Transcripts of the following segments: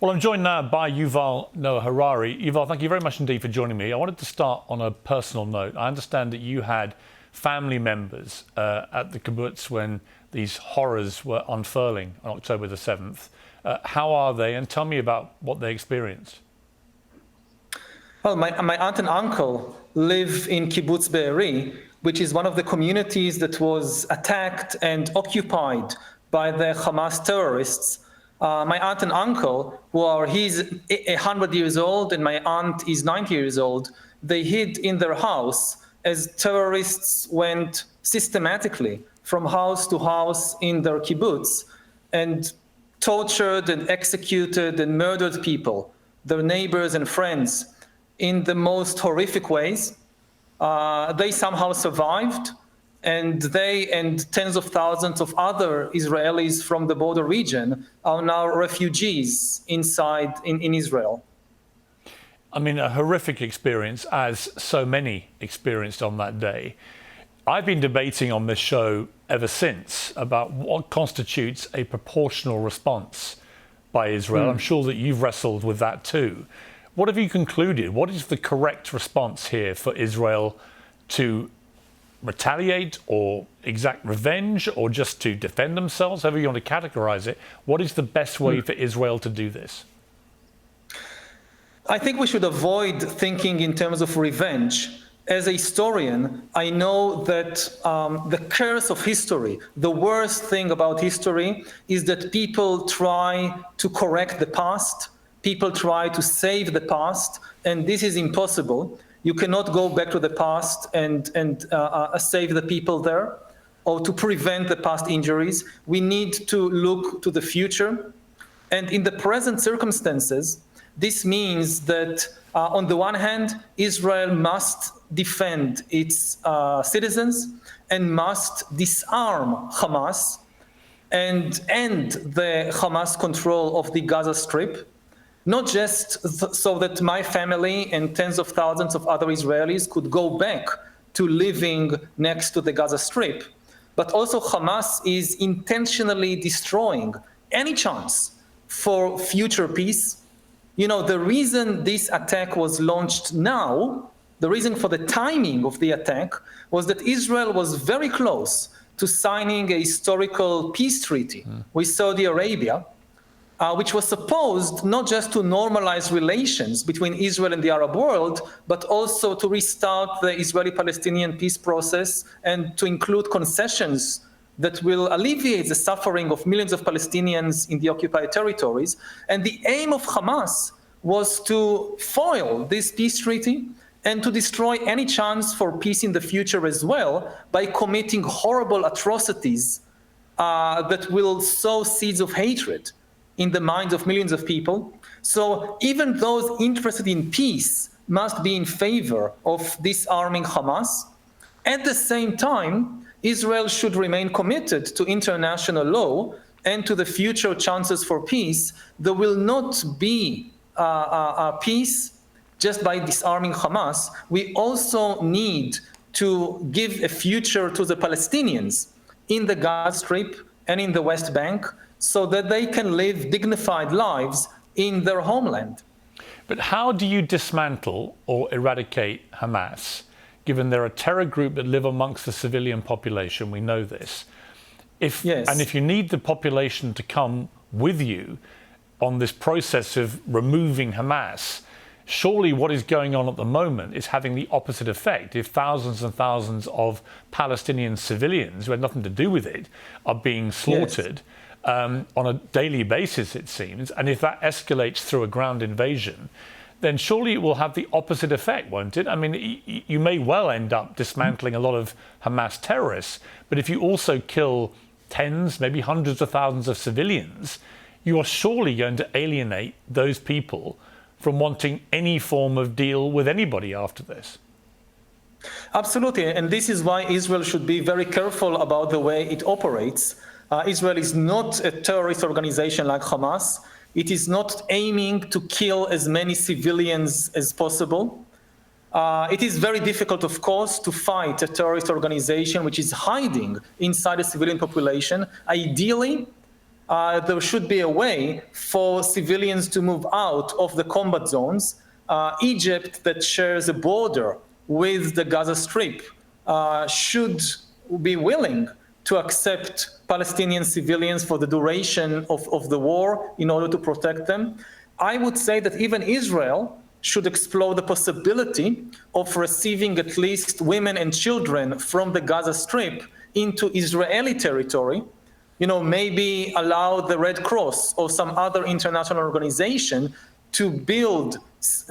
Well, I'm joined now by Yuval Noah Harari. Yuval, thank you very much indeed for joining me. I wanted to start on a personal note. I understand that you had family members at the kibbutz when these horrors were unfurling on October the 7th. How are they? And tell me about what they experienced. Well, my aunt and uncle live in kibbutz Be'eri, which is one of the communities that was attacked and occupied by the Hamas terrorists. My aunt and uncle, he's 100 years old and my aunt is 90 years old, they hid in their house as terrorists went systematically from house to house in their kibbutz and tortured and executed and murdered people, their neighbors and friends, in the most horrific ways. They somehow survived, and they and tens of thousands of other Israelis from the border region are now refugees inside in Israel. I mean, a horrific experience, as so many experienced on that day. I've been debating on this show ever since about what constitutes a proportional response by Israel. I'm sure that you've wrestled with that too. What have you concluded? What is the correct response here for Israel to retaliate or exact revenge or just to defend themselves, however you want to categorize it? What is the best way for Israel to do this? I think we should avoid thinking in terms of revenge. As a historian, I know that the curse of history, the worst thing about history, is that people try to correct the past, people try to save the past, and this is impossible. You cannot go back to the past and save the people there or to prevent the past injuries. We need to look to the future. And in the present circumstances, this means that on the one hand, Israel must defend its citizens and must disarm Hamas and end the Hamas control of the Gaza Strip. Not just so that my family and tens of thousands of other Israelis could go back to living next to the Gaza Strip, but also Hamas is intentionally destroying any chance for future peace. You know, the reason this attack was launched now, the reason for the timing of the attack was that Israel was very close to signing a historical peace treaty with Saudi Arabia, which was supposed not just to normalize relations between Israel and the Arab world, but also to restart the Israeli-Palestinian peace process and to include concessions that will alleviate the suffering of millions of Palestinians in the occupied territories. And the aim of Hamas was to foil this peace treaty and to destroy any chance for peace in the future as well by committing horrible atrocities that will sow seeds of hatred in the minds of millions of people. So even those interested in peace must be in favor of disarming Hamas. At the same time, Israel should remain committed to international law and to the future chances for peace. There will not be peace just by disarming Hamas. We also need to give a future to the Palestinians in the Gaza Strip and in the West Bank, so that they can live dignified lives in their homeland. But how do you dismantle or eradicate Hamas, given they're a terror group that live amongst the civilian population? We know this. Yes. And if you need the population to come with you on this process of removing Hamas, surely what is going on at the moment is having the opposite effect. If thousands and thousands of Palestinian civilians who had nothing to do with it are being slaughtered, yes, on a daily basis, it seems, and if that escalates through a ground invasion, then surely it will have the opposite effect, won't it? I mean, you may well end up dismantling a lot of Hamas terrorists, but if you also kill tens, maybe hundreds of thousands of civilians, you are surely going to alienate those people from wanting any form of deal with anybody after this. Absolutely, and this is why Israel should be very careful about the way it operates. Israel is not a terrorist organization like Hamas. It is not aiming to kill as many civilians as possible. It is very difficult, of course, to fight a terrorist organization which is hiding inside a civilian population. Ideally, there should be a way for civilians to move out of the combat zones. Egypt, that shares a border with the Gaza Strip, should be willing to accept Palestinian civilians for the duration of the war in order to protect them. I would say that even Israel should explore the possibility of receiving at least women and children from the Gaza Strip into Israeli territory. Maybe allow the Red Cross or some other international organization to build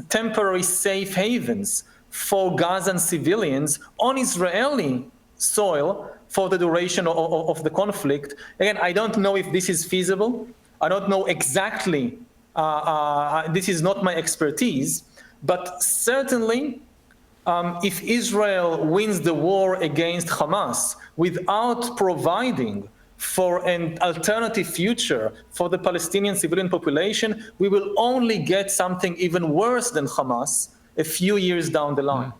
temporary safe havens for Gazan civilians on Israeli soil for the duration of the conflict. Again, I don't know if this is feasible. I don't know exactly. This is not my expertise, but certainly if Israel wins the war against Hamas without providing for an alternative future for the Palestinian civilian population, we will only get something even worse than Hamas a few years down the line.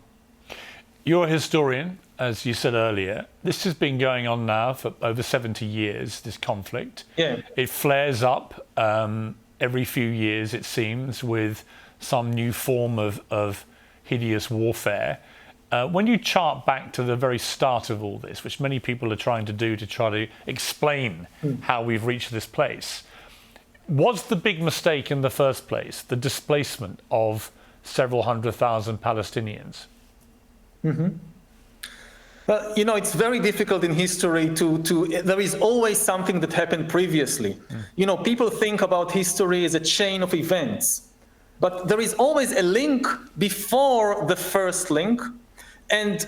You're a historian, as you said earlier. This has been going on now for over 70 years, this conflict. Yeah. It flares up every few years, it seems, with some new form of hideous warfare. When you chart back to the very start of all this, which many people are trying to do to try to explain how we've reached this place, was the big mistake in the first place the displacement of several 100,000 Palestinians? Well, it's very difficult in history there is always something that happened previously. People think about history as a chain of events, but there is always a link before the first link. And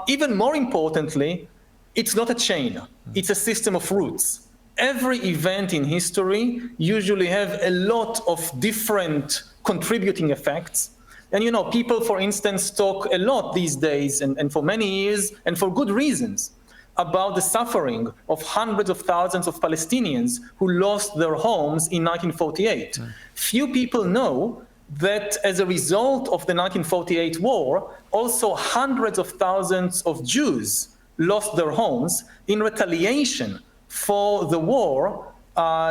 even more importantly, it's not a chain, it's a system of roots. Every event in history usually have a lot of different contributing effects. And people, for instance, talk a lot these days, and for many years, and for good reasons, about the suffering of hundreds of thousands of Palestinians who lost their homes in 1948. Few people know that as a result of the 1948 war, also hundreds of thousands of Jews lost their homes in retaliation for the war.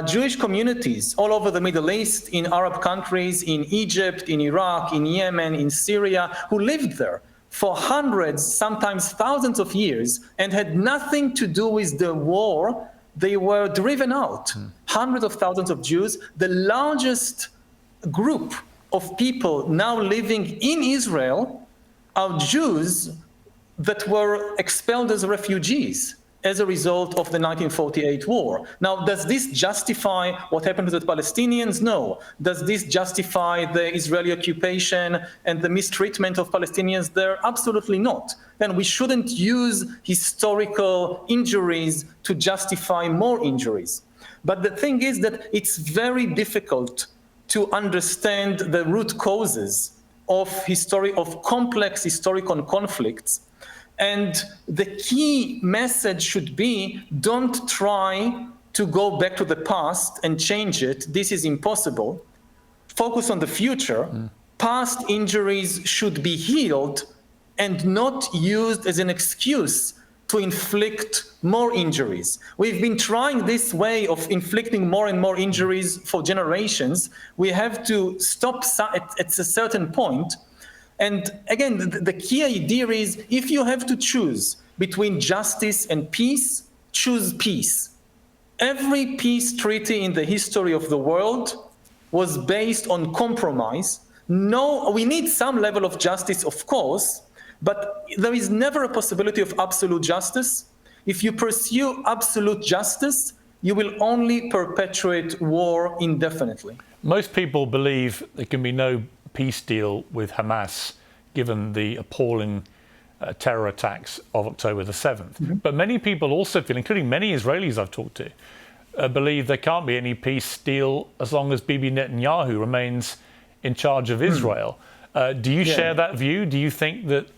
Jewish communities all over the Middle East, in Arab countries, in Egypt, in Iraq, in Yemen, in Syria, who lived there for hundreds, sometimes thousands of years, and had nothing to do with the war. They were driven out. Hundreds of thousands of Jews, the largest group of people now living in Israel are Jews that were expelled as refugees as a result of the 1948 war. Now, does this justify what happened to the Palestinians? No. Does this justify the Israeli occupation and the mistreatment of Palestinians there? Absolutely not. And we shouldn't use historical injuries to justify more injuries. But the thing is that it's very difficult to understand the root causes of complex historical conflicts. And the key message should be, don't try to go back to the past and change it. This is impossible. Focus on the future. Past injuries should be healed and not used as an excuse to inflict more injuries. We've been trying this way of inflicting more and more injuries for generations. We have to stop at a certain point. And again, the key idea is, if you have to choose between justice and peace, choose peace. Every peace treaty in the history of the world was based on compromise. No, we need some level of justice, of course, but there is never a possibility of absolute justice. If you pursue absolute justice, you will only perpetuate war indefinitely. Most people believe there can be no peace deal with Hamas, given the appalling terror attacks of October the 7th. But many people also feel, including many Israelis I've talked to, believe there can't be any peace deal as long as Bibi Netanyahu remains in charge of Israel. Do you share that view? Do you think that,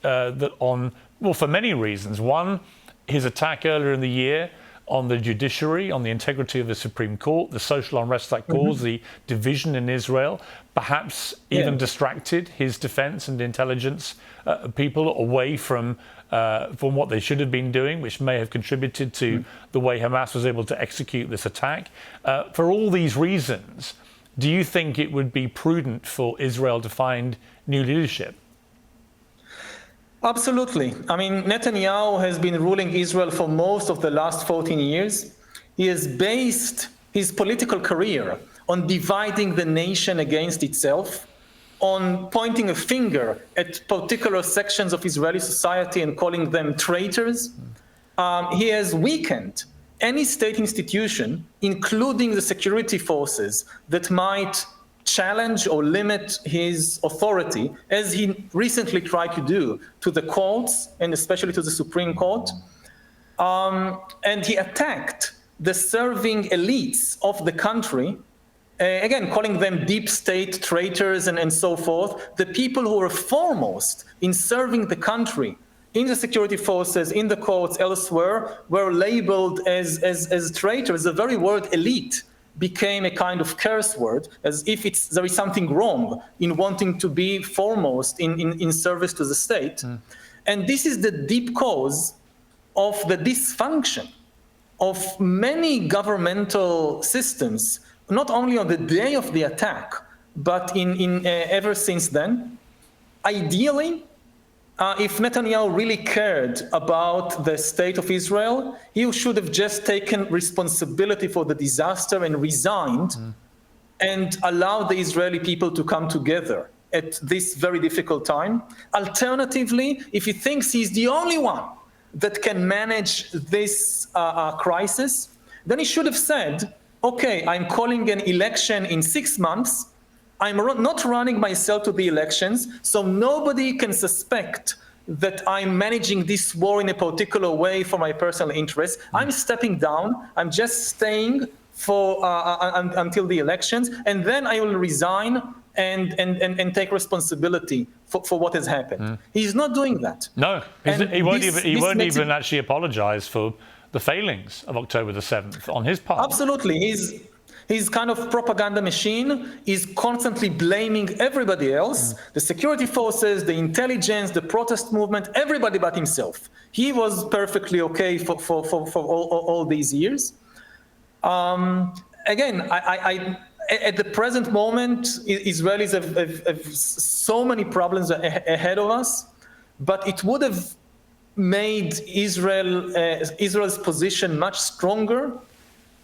for many reasons. One, his attack earlier in the year on the judiciary, on the integrity of the Supreme Court, the social unrest that caused, the division in Israel, perhaps even distracted his defense and intelligence people away from what they should have been doing, which may have contributed to the way Hamas was able to execute this attack. For all these reasons, do you think it would be prudent for Israel to find new leadership? Absolutely. I mean, Netanyahu has been ruling Israel for most of the last 14 years. He has based his political career on dividing the nation against itself, on pointing a finger at particular sections of Israeli society and calling them traitors. He has weakened any state institution, including the security forces, that might challenge or limit his authority, as he recently tried to do to the courts and especially to the Supreme Court. And he attacked the serving elites of the country, again, calling them deep state traitors and so forth. The people who were foremost in serving the country in the security forces, in the courts, elsewhere, were labeled as traitors. The very word elite became a kind of curse word, as if there is something wrong in wanting to be foremost in service to the state. And this is the deep cause of the dysfunction of many governmental systems, not only on the day of the attack, but ever since then. Ideally, if Netanyahu really cared about the state of Israel, he should have just taken responsibility for the disaster and resigned and allowed the Israeli people to come together at this very difficult time. Alternatively, if he thinks he's the only one that can manage this crisis, then he should have said, okay, I'm calling an election in 6 months. I'm not running myself to the elections, so nobody can suspect that I'm managing this war in a particular way for my personal interests. I'm stepping down. I'm just staying for until the elections, and then I will resign and take responsibility for what has happened. He's not doing that. No, he won't even actually apologize for the failings of October the 7th on his part. Absolutely. His kind of propaganda machine is constantly blaming everybody else, the security forces, the intelligence, the protest movement, everybody but himself. He was perfectly okay for all these years. Again, at the present moment, Israelis have so many problems ahead of us, but it would have made Israel's position much stronger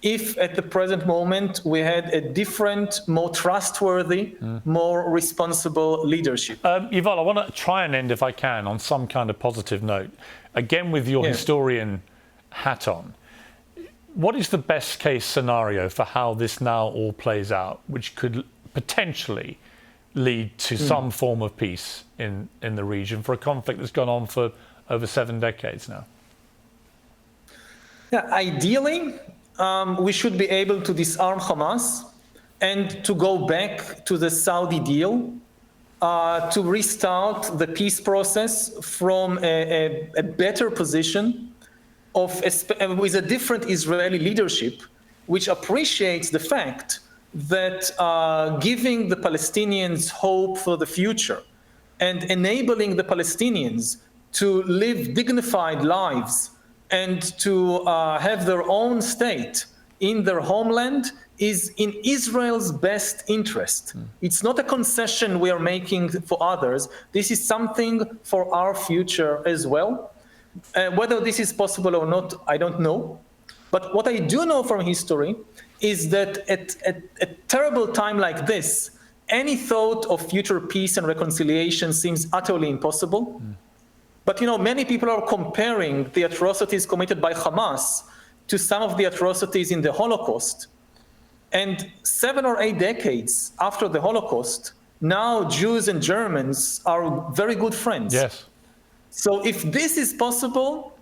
if at the present moment we had a different, more trustworthy, more responsible leadership. Yuval, I want to try and end, if I can, on some kind of positive note. Again, with your historian hat on, what is the best case scenario for how this now all plays out, which could potentially lead to some form of peace in the region for a conflict that's gone on for over 7 decades now? Yeah, ideally, we should be able to disarm Hamas and to go back to the Saudi deal, to restart the peace process from a better position with a different Israeli leadership, which appreciates the fact that giving the Palestinians hope for the future and enabling the Palestinians to live dignified lives and to have their own state in their homeland is in Israel's best interest. It's not a concession we are making for others. This is something for our future as well. Whether this is possible or not, I don't know. But what I do know from history is that at a terrible time like this, any thought of future peace and reconciliation seems utterly impossible. But many people are comparing the atrocities committed by Hamas to some of the atrocities in the Holocaust. And 7 or 8 decades after the Holocaust, now Jews and Germans are very good friends. Yes. So if this is possible,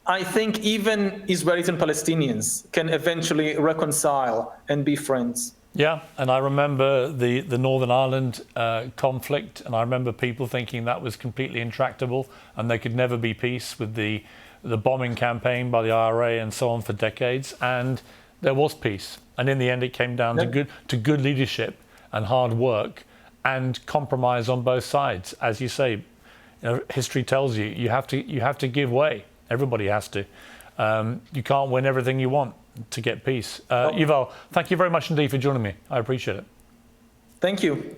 I think even Israelis and Palestinians can eventually reconcile and be friends. Yeah, and I remember the Northern Ireland conflict, and I remember people thinking that was completely intractable and there could never be peace with the the bombing campaign by the IRA and so on for decades, and there was peace. And in the end, it came down to good leadership and hard work and compromise on both sides. As you say, history tells you you have to give way. Everybody has to. You can't win everything you want to get peace. Yuval, thank you very much indeed for joining me. I appreciate it. Thank you.